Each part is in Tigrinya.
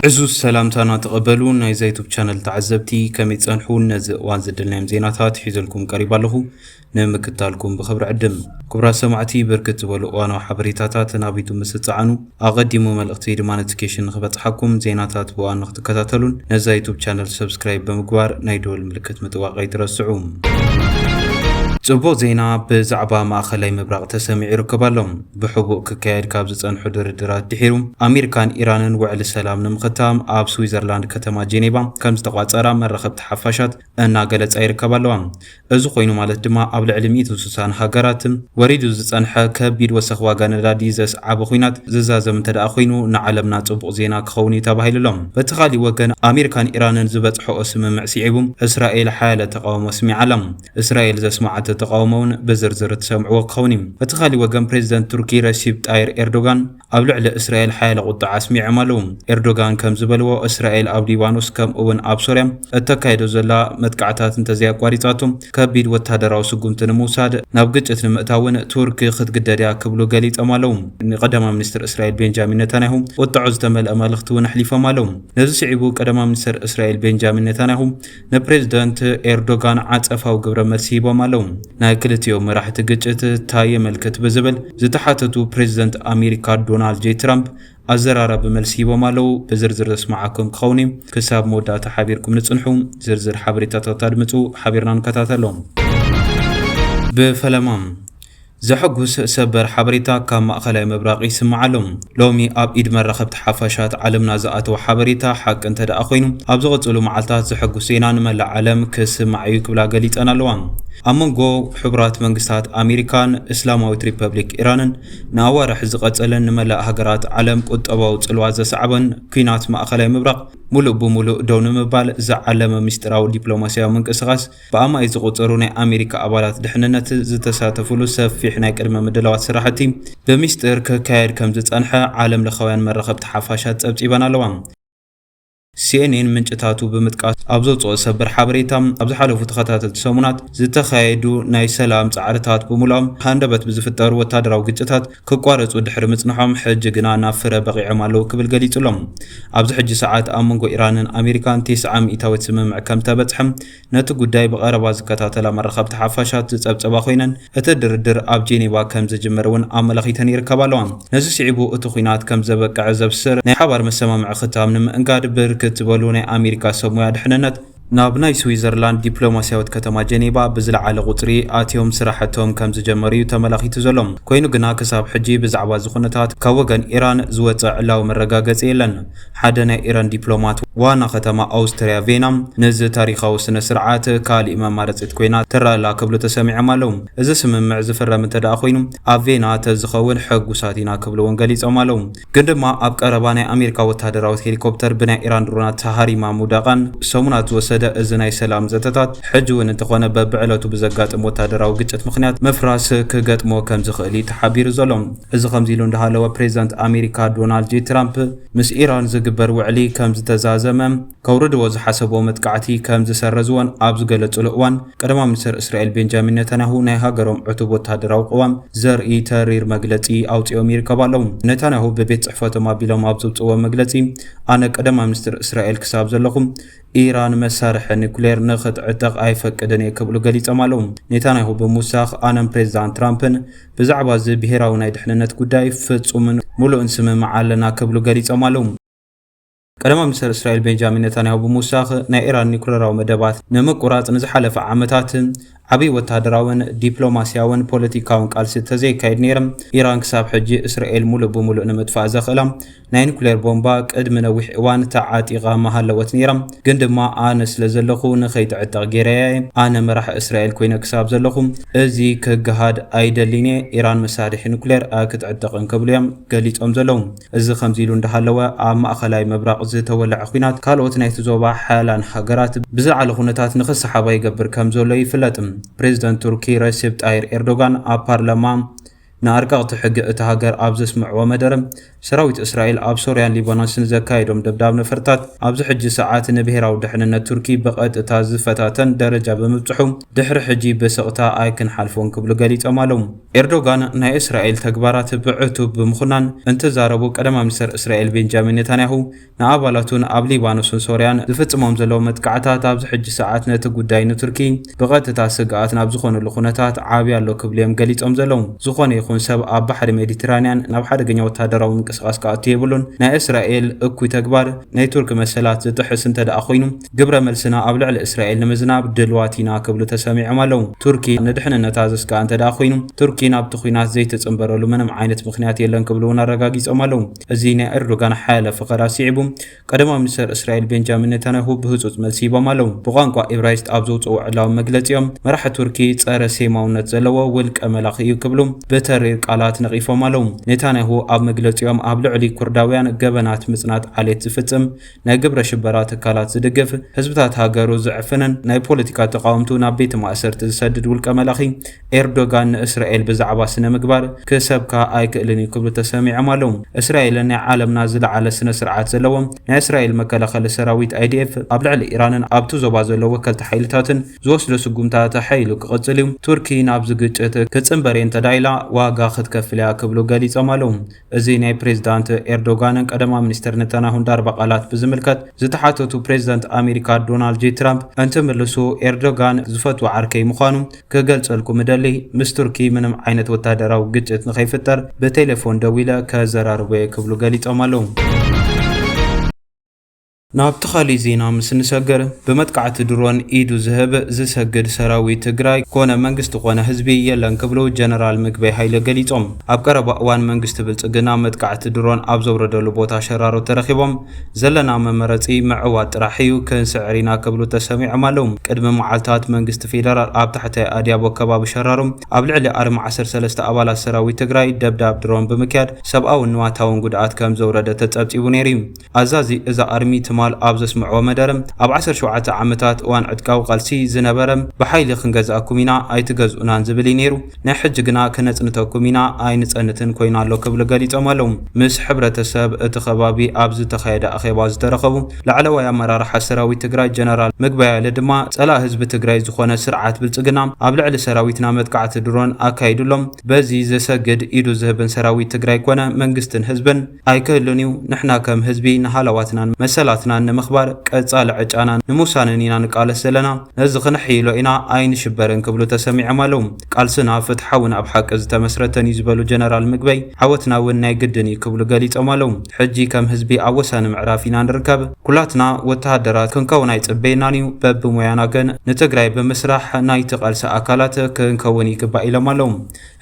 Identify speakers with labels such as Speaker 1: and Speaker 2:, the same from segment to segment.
Speaker 1: عزوز سلامتنا تقبلوا نايز يوتيوب شانل تعزبتي كم يتصنحون نزقوان زدلنا زيناتات حيزلكم قريبا له نمكتالكم بخبر عدم كبرى سمعتي بركت ولقوانا وحبريتاتات نابيتو مستعانو أقدموا ملقتي دما نوتيفيكيشن خبط حكم زيناتات بوان نختكتاتلون نزا يوتيوب شانل سبسكرايب بمقوار نايدول ملكت متواقعي ترسعوم ጽቡቕ ዜና ብዛዕባ ማእኸላይ ምብራቕ ተሰሚዑ ይርከባሎም ብሕቡእ ክካየድ ካብ ዝጸንሑ ድርድራት ድሒሩ ኣሜሪካን ኢራንን ውዕሊ ሰላም ንምኽታም ኣብ ስዊዘርላንድ ከተማ ጄኔቫ ከም ዝተቋጸራ መራኸብቲ ሓፋሻት እናገለጻ ይርከባለዋ እዚ ኮይኑ ማለት ድማ ኣብ ልዕሊ 160 ሃገራት ወሪዱ ዝጸንሐ ከቢድ ወሰኽ ዋጋ ነዳዲ ዘስዓበ ኩናት ዝዛዘም እንተደኣ ኮይኑ ንዓለምና ጽቡቕ ዜና ክኸውን ተባሂሉሎም በቲ ኻሊእ ወገን ኣሜሪካን ኢራንን ዝበጽሕኦ ስምምዕ ስዒቡ እስራኤል ሓያለ ተቃውሞ ስሚዓሎም እስራኤል ዘስማዓት ተቃውሞውን በዝርዝር ተሰምዕዎ ክኸውን በተኻሊ ወገን ፕሬዝዳንት ቱርኪ ረሲብ ጣይር ኤርዶጋን ኣብ ልዕሊ እስራኤል ሓያለ ቁጣዕ ኣስሚዖም ኣለዉ ኤርዶጋን ከም ዝበልዎ እስራኤል ኣብ ሊባኖስ ከምኡውን ኣብ ሶርያ እተካይዶ ዘላ መጥቃዕታት እንተዘያቋሪፃቱ ከቢድ ወታደራዊ ስጉምቲ ንምውሳድ ናብ ግጭት ንምእታውን ቱርኪ ክትግደድያ ክብሉ ገሊፆም ኣለዉ ቀዳማይ ሚኒስትር እስራኤል ቤንጃሚን ኔታንያሁ ቁጣዑ ዝተመልአ መልእኽቲ እውን ኣሕሊፎም ኣለዉ ነዚ ስዒቡ ቀዳማይ ሚኒስትር እስራኤል ቤንጃሚን ኔታንያሁ ንፕሬዝዳንት ኤርዶጋን ዓጸፋዊ ግብረ መልሲ ሂቦም ኣለዉ ናይ ክልቲኦም መራሕቲ ግጭት ታየ መልክት ብዝብል ዝተሓተቱ ፕሬዝዳንት ኣሜሪካ ዶናልድ ጄ ትራምፕ ኣዘራረብ መልሲ ሂቦም ኣለዉ ብዝርዝር ተስማዓኩም ክኸውን ክሳብ መወዳእታ ሓቢርኩም ንጽንሑ ዝርዝር ሓበሬታታት ኣድምጹ ሓቢርና ንከታተሎም ብፈለማ زحقوس سبر حبريتا كام مأخلاي مبراقي سمعلم لومي أب إيد مرخبت حفاشات علمنا زاءت وحبريتا حق انت دا أخوينو أبزغت أولو معلتات زحقوسينا نملا علم كسمعيوك بلا قليت أنا لوان أمونغو حبرات منقستات أمريكان إسلامويت ريبابليك إيرانن ناوا رح زغت ألن نملا هقرات علم قد أباوت الوازة سعبا كينات مأخلاي مبراق ملو بملو دون مبال زعلم مستراو دبلوماسيا منقسغاس بأما إزغت أروني أمريكا أبالات دحننت زتساتفولو سفيح ناي قدمه مدلوات سراحتي بمستر ككاير كم زتصنحه عالم لخوان مرخبت حفاشات صبصيبنا لوان CNN ምንጭታቱ በመጥቃት ኣብዞጾ ሰበር ሓበሬታ ኣብ ዝሓለፉ ተኸታተልቲ ሰሙናት ዝተኻየዱ ናይ ሰላም ጻዕርታት በሙሉኦም ሃንደበት ብዝፍጠሩ ወታደራዊ ግጭታት ክቋረጹ ድሕሪ ምጽንሖም ሕጂ ግና ናብ ፍረ በቂዖም ኣለዉ ክብል ገሊጹሎም ኣብዚ ሕጂ ሰዓት ኣብ መንጎ ኢራንን ኣሜሪካን 900 ስምምዕ ከም ተበጽሐ ነቲ ጉዳይ ብቐረባ ዝከታተላ መራኸብቲ ሓፋሻት ዝጸብጸባ ኮይነን እቲ ድርድር ኣብ ጄኔቫ ከም ዝጅመር እውን ኣመላኺተን ይርከባለዋ ነዚ ስዒቡ እቲ ኩናት ከም ዘበቅዕ ዘብስር ናይ ሓባር መሰማምዕ ክታም ንምእንጋድ ብርክ تبلون أمريكا سمويا دحننت نابناي سويزرلاند دبلوماسيات كتما جنيبا بزلعال قطري آتيهم سراحتهم كم زجمري وتملاخي تزلم كوينو قنا كساب حجي بزعبا زخونتات كوغن إيران زوطع لاو مرقاقز إيلن حدنا إيران دبلومات وانا ختما أوستريا فينام نز تاريخا وسنة سرعات كالي إمام مارزت كوينات ترى لا قبل تسامع مالهم إذا سمم معزفر من تداخوينو أفينا تزخون حق وساتينا قبل وانقليز أمالهم قندما أبك أرباني أمريكا وتهدراوت هيليكوبتر بنا إيران درونات تهاري ما مداغان سومنات وسد እዝናይ ሰላም ዘተታት ሕጅውን እንተኾነ በብዕለቱ ብዘጋጥ ወታደራዊ ግጭት ምኽንያት መፍራስ ክገጥሞ ከም ዝኽእል ተሓቢሩ ዘሎም እዚ ከምዚ ኢሉ እንዳሃለወ ፕሬዝዳንት ኣሜሪካ ዶናልድ ጄ ትራምፕ ምስ ኢራን ዝግበር ውዕሊ ከም ዝተዛዘመ ከውርድዎ ዝሓሰብዎ መጥቃዕቲ ከም ዝሰረዝዎን ኣብ ዝገለጹሉ እዋን ቀዳማይ ሚኒስትር እስራኤል ቤንጃሚን ኔታንያሁ ናይ ሃገሮም ዕቱብ ወታደራዊ ቅዋም ዘርኢ ተሪር መግለጺ ኣውፂኦም ይርከባለዉ ኔታንያሁ በቤት ጽሕፈቶም ኣቢሎም ኣብ ዘውፅዎ መግለጺ ኣነ ቀዳማይ ሚኒስትር እስራኤል ክሳብ ዘለኹም ኢራን መሳርሒ ኒኩሌር ንኽትዕጠቕ ኣይፈቅድን ክብሉ ገሊፆም ኣለዉ ኔታንያሁ ብምውሳኽ ኣነም ፕሬዝዳንት ትራምፕን ብዛዕባ እዚ ብሄራዊ ናይ ድሕንነት ጉዳይ ፍጹምን ሙሉእን ስምምዕ ኣለና ክብሉ ገሊፆም ኣለዉ ቀዳማይ ሚኒስትር እስራኤል ቤንጃሚን ኔታንያሁ ብምውሳኽ ናይ ኢራን ኒኩሌራዊ መደባት ንምቁራጽ ንዝሓለፈ ዓመታት ዓብይ ወታደራውን ዲፕሎማሲያውን ፖለቲካውን ቃልሲ ተዘይካየድ ነይሮም ኢራን ክሳብ ሕጂ እስራኤል ሙሉእ ብምሉእ ንምጥፋእ ዘኽእላ ናይ ኒኩሌር ቦምባ ቅድሚ ነዊሕ እዋን ተዓጢቓ መሃለወት ነይሮም ግን ድማ ኣነ ስለ ዘለኹ ንኸይትዕጠቕ ጌረየ ኣነ መራሒ እስራኤል ኮይነ ክሳብ ዘለኹ እዚ ክገሃድ ኣይደሊን ኢራን መሳርሒ ኒኩሌር ክትዕጠቕን ክብሉ እዮም ገሊፆም ዘለዉ እዚ ከምዚ ኢሉ እንዳሃለወ ኣብ ማእኸላይ መብራቕ ዝተወልዐ ኩናት ካልኦት ናይቲ ዞባ ሓያላን ሃገራት ብዝለዓለ ኩነታት ንኽሰሓባ ይገብር ከም ዘሎ ይፍለጥ ፕሬዝዳንት ቱርኪ ረሲብ ጣይር ኤርዶጋን ኣብ ፓርላማ ንኣርቃቕቲ ሕጊ እቲ ሃገር ኣብ ዘስምዕዎ መደረ ሰራዊት እስራኤል ኣብ ሶርያን ሊባኖስን ዘካየዶም ደብዳብ ነፈርታት ኣብዚ ሕጂ ሰዓት ንብሔራዊ ድሕንነት ቱርኪ ብቐጥታ ዝፈታተን ደረጃ ብምብፅሑ ድሕሪ ሕጂ ብስቕታ ኣይክንሓልፎን ክብሉ ገሊፆም ኣለዉ። ኤርዶጋን ናይ እስራኤል ተግባራት ብዕቱብ ብምኹናን እንትዛረቡ ቀዳማይ ሚኒስትር እስራኤል ቤንጃሚን ኔታንያሁ ንኣባላቱን ኣብ ሊባኖስን ሶርያን ዝፍጽሞም ዘለዉ መጥቃዕታት ኣብዚ ሕጂ ሰዓት ነቲ ጉዳይ ንቱርኪ ብቐጥታ ስግኣት ናብ ዝኾነሉ ኩነታት ዓብዪ ኣሎ ክብሉ እዮም ገሊፆም ዘለዉ። ዝኾነ ይኹን ሰብ ኣብ ባሕሪ ሜዲትራንያን ናብ ሓደገኛ ወታደራዊ ምንቅስቓስ ክኣቱ የብሉን። ናይ እስራኤል እኩይ ተግባር ናይ ቱርክ መሰላት ዝጥሕስ እንተደኣ ኮይኑ ግብረ መልስና ኣብ ልዕሊ እስራኤል ንምዝናብ ድልዋት ኢና ክብሉ ተሰሚዖም ኣለዉ። ቱርኪ ንድሕንነታ ዘስጋኣ እንተደኣ ኮይኑ ቱርኪ ናብቲ ኩናት ዘይትጽምበረሉ ምንም ዓይነት ምክንያት የለን ክብሉ እውን ኣረጋጊፆም ኣለዉ። እዚ ናይ ኤርዶጋን ሓያለ ፍቐድ ኣስዒቡ ቀዳማይ ሚኒስትር እስራኤል ቤንጃሚን ኔታንያሁ ብህፁፅ መልሲ ሂቦም ኣለዉ። ብቋንቋ ኤብራይስጥ ኣብ ዘውፅኡ ዕላዊ መግለፂኦም መራሒ ቱርኪ ጸረ ሴማውነት ዘለዎ ውልቀ መላኺ እዩ ክብሉ ብተሪር ቃላት ነቒፎም ኣለዉ። ኔታንያሁ ኣብ መግለፂኦም ኣብ ልዕሊ ኩርዳውያን ገበናት ምጽናት ዓሌት ዝፍጽም ናይ ግብረ ሽበራ ትካላት ዝድግፍ ህዝብታት ሃገሩ ዝዕፍንን ናይ ፖለቲካ ተቃወምቱ ናብ ቤተ ማእሰርቲ ዝሰድድ ውልቀ መላኺ ኤርዶጋን ንእስራኤል ብዛዕባ ስነ ምግባር ክሰብካ ኣይክእልን እዩ ክብሉ ተሰሚዖም ኣለዉ። እስራኤል ናይ ዓለምና ዝለዓለ ስነ ስርዓት ዘለዎም ናይ እስራኤል መከላኸሊ ሰራዊት IDF ኣብ ልዕሊ ኢራንን ኣብቲ ዞባ ዘለዎ ወከልቲ ሓይልታትን ዝወስዶ ስጉምታት ሓይሉ ክቕጽል እዩ። ቱርኪ ናብዚ ግጭት ክጽምበር ተዳይላ ዋጋ ክትከፍል እያ ክብሉ ገሊፆም ኣለዉ። እዚ ናይ ፕሬዚዳንት ኤርዶጋንን ቀዳማይ ሚኒስትር ኔታንያሁ ዳርባ ቃላት ብዝምልከት ዝተሓተቱ ፕሬዚዳንት ኣሜሪካ ዶናልድ ጄ ትራምፕ እንትምልሱ ኤርዶጋን ዝፈትዎ ዓርከይ ምዃኑ ክገልጸልኩም እደሊ ምስ ቱርኪ ምንም ዓይነት ወታደራዊ ግጭት ንኸይፍጠር ብቴሌፎን ደው ኢለ ከዘራርበ ክብሉ ገሊፆም ኣለዉ። ናብቲ ኻሊእ ዜና ምስ ንሰገር ብመጥቃዕቲ ድሮን ኢዱ ዝህብ ዝሰግድ ሰራዊት ትግራይ ኮነ መንግስቲ ኮነ ህዝቢ የለን ክብሉ ጀነራል ምግበይ ሃይለ ገሊፆም። ኣብ ቀረባ እዋን መንግስቲ ብልጽግና መጥቃዕቲ ድሮን ኣብ ዘውረደሉ ቦታ ሸራሮ ተረኺቦም ዘለና መመረፂ ምዕዋት ጥራሕ እዩ ክንስዕር ኢና ክብሉ ተሰሚዖም ኣለዉ። ቅድሚ መዓልታት መንግስቲ ፌደራል ኣብ ታሕቲ ኣድያቦ ከባቢ ሸራሮ ኣብ ልዕሊ 43 ኣባላት ሰራዊት ትግራይ ደብዳብ ድሮን ብምክያድ ሰብኣውን ንዋታውን ጉድኣት ከም ዘውረደ ተጸብጺቡ ነይሩ እዩ። ኣዛዚ እዛ ኣርሚ ኣብ ዘስምዕዎ መደረ ኣብ 17 ዓመታት እዋን ዕጥቃዊ ቃልሲ ዝነበረ ብሓይሊ ክንገዛእኩም ኢና ኣይትገዝኡናን ዝብል ነይሩ። ናይ ሕጂ ግና ክነጽንተኩም ኢና ኣይንጸንትን ኮይና ኣሎ ክብሉ ገሊፆም ኣለዉ። ምስ ሕብረተሰብ እቲ ከባቢ ኣብ ዝተኻየደ ኣኼባ ዝተረኸቡ ላዕለዋይ ኣመራርሓ ሰራዊት ትግራይ ጀነራል ምግበይ ሃይለ ድማ ጸላእ ህዝቢ ትግራይ ዝኾነ ስርዓት ብልጽግና ኣብ ልዕሊ ሰራዊትና መጥቃዕቲ ድሮን ኣካይድሎም በዚ ዘሰግድ ኢዱ ዝህብን ሰራዊት ትግራይ ኮነ መንግስትን ህዝብን ኣይክህሉን እዩ። ንሕና ከም ህዝቢ ንሃለዋትናን መሰላትና ንምኽባር ቀጻሊ ዕጫና ንምውሳንን ኢና ንቃለስ ዘለና ነዚ ክንሕይሎ ኢና ኣይንሽበርን ክብሉ ተሰሚዖም ኣለዉ። ቃልስና ፍትሓውን ኣብ ሓቂ ዝተመስረተን እዩ ዝበሉ ጀነራል ምግበይ ዓወትና እውን ናይ ግድን እዩ ክብሉ ገሊፆም ኣለዉ። ሕጂ ከም ህዝቢ ኣብ ወሳኒ ምዕራፍ ኢና ንርከብ። ኩላትና ወተሃደራት ክንከውን ኣይጽበየናን እዩ። በብሞያና ግን ንትግራይ ብምስራሕ ናይቲ ቃልሲ ኣካላት ክንከውን ይግባእ ኢሎም ኣለዉ።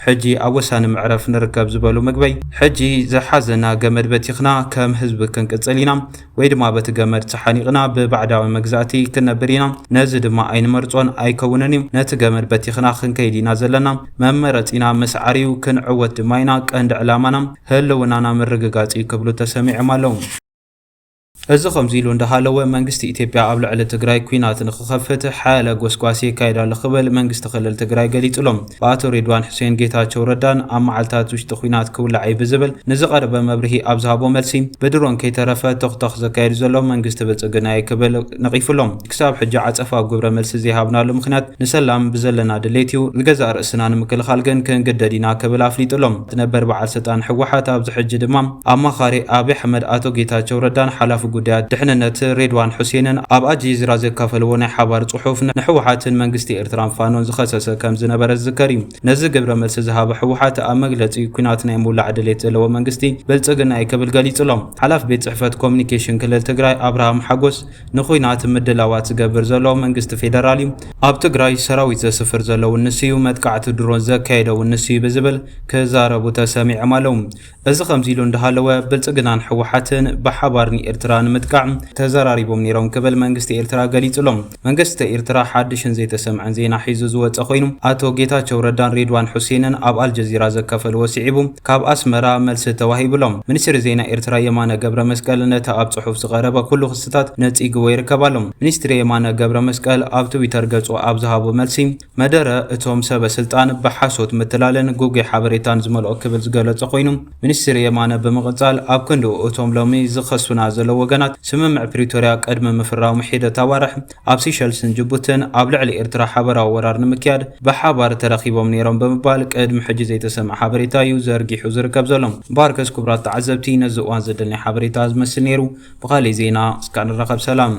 Speaker 1: ሕጂ ኣብ ወሳኒ ምዕራፍ ንርከብ ዝበሉ ምግበይ ሕጂ ዝሓዘና ገመድ በቲኽና ከም ህዝቢ ክንቅጽል ኢና ወይ ድማ በቲ ገመድ ተሓኒቕና ብባዕዳዊ መግዛእቲ ክነብር ኢና። ነዚ ድማ ኣይንመርጾን ኣይከውንን እዩ። ነቲ ገመድ በቲኽና ክንከይድ ኢና ዘለና መመረፂና መስዓር እዩ። ክንዕወት ድማ ኢና ቀንዲ ዕላማና ህልውናና ምርግጋጽ ክብሉ ተሰሚዖም ኣለዉ። እዚ ከምዚ ኢሉ እንዳሃለወ መንግስቲ ኢትዮጵያ ኣብ ልዕሊ ትግራይ ኩናት ንክኸፍት ሓያለ ጎስጓሲ ይካየዳሉ ክብል መንግስቲ ክልል ትግራይ ገሊጹሎም። ብኣቶ ሬድዋን ሁሴን ጌታቸው ረዳን ኣብ መዓልታት ውሽጢ ኩናት ክውላዕ ብዝብል ንዝቐረበ መብርሂ ኣብ ዝሃቦ መልሲ ብድሮን ከይተረፈ ተኽተኽ ዘካየዱ ዘሎ መንግስቲ ብልጽግና ክብል ነቒፉሎም። ክሳብ ሕጂ ዓጸፋዊ ግብረ መልሲ ዘይሃብናሉ ምክንያት ንሰላም ብዘለና ድሌት እዩ። ዝገዛእ ርእስና ንምክልኻል ግን ክንግደድ ኢና ክብል ኣፍሊጡሎም። ትነበር በዓል ስልጣን ሕወሓት ኣብዚ ሕጂ ድማ ኣማኻሪ ኣብይ ኣሕመድ ኣቶ ጌታቸው ረዳን ሓላፊ ጉዳያት ድሕንነት ሬድዋን ሁሴንን ኣብ ኣልጀዚራ ዘካፈልዎ ናይ ሓባር ጽሑፍ ንሕወሓትን መንግስቲ ኤርትራን ፋኖን ዝኸሰሰ ከም ዝነበረ ዝዝከር እዩ። ነዚ ግብረ መልሲ ዝሃበ ሕወሓት ኣብ መግለፂ ኩናት ናይ ምውላዕ ድሌት ዘለዎ መንግስቲ ብልጽግና ክብል ገሊጹሎም። ሓላፊ ቤት ጽሕፈት ኮሙኒኬሽን ክልል ትግራይ ኣብርሃም ሓጎስ ንኩናት ምድላዋት ዝገብር ዘሎ መንግስቲ ፌደራል እዩ። ኣብ ትግራይ ሰራዊት ዘስፍር ዘሎ ውንስ እዩ። መጥቃዕቲ ድሮን ዘካየደ ውንስ እዩ ብዝብል ክዛረቡ ተሰሚዖም ኣለዉ። እዚ ከምዚ ኢሉ እንዳሃለወ ብልጽግናን ሕወሓትን ብሓባር ንኤርትራ ንምጥቃዕ ተዘራሪቦም ነይሮም ክብል መንግስቲ ኤርትራ ገሊጹሎም። መንግስቲ ኤርትራ ሓድሽን ዘይተሰምዐን ዜና ሒዙ ዝወፀ ኮይኑ አቶ ጌታቸው ረዳን ሬድዋን ሁሴንን ኣብ አልጀዚራ ዘከፈል ወሲዒቡ ካብ አስመራ መልሲ ተዋሂብሎም። ሚኒስትሪ ዜና ኤርትራ የማነ ገብረ መስቀል ነቲ ኣብ ጽሑፍ ዝቐረበ ኩሉ ክስታት ነጺግዎ ይርከባሎም። ሚኒስትሪ የማነ ገብረ መስቀል ኣብ ትዊተር ገጹ ኣብ ዝሃቦ መልሲ መደረ እቶም ሰበስልጣን ብሓሶት ምትላልን ጉጉይ ሓበሬታን ዝመልኦ ክብል ዝገለጸ ኮይኑ ሚኒስትሪ የማነ ብምቕጻል ኣብ ክንድኡ እቶም ሎሚ ዝኸሱና ዘሎ ወገናት ስምምዕ ፕሪቶሪያ ቅድሚ ምፍራሙ ሒደት ኣዋርሕ ኣብ ሲሸልስን ጅቡትን ኣብ ልዕሊ ኤርትራ ሓበራዊ ወራር ንምክያድ ብሓባር ተረኺቦም ነይሮም ብምባል ቅድሚ ሕጂ ዘይተሰምዐ ሓበሬታ እዩ ዘርጊሑ ዝርከብ ዘሎ። ባርከስ ክቡራት ተዓዘብቲ ነዚ እዋን ዘደልኒ ሓበሬታ ዝመስል ነይሩ። ብኻልእ ዜና እስካብ ንረኸብ ሰላም።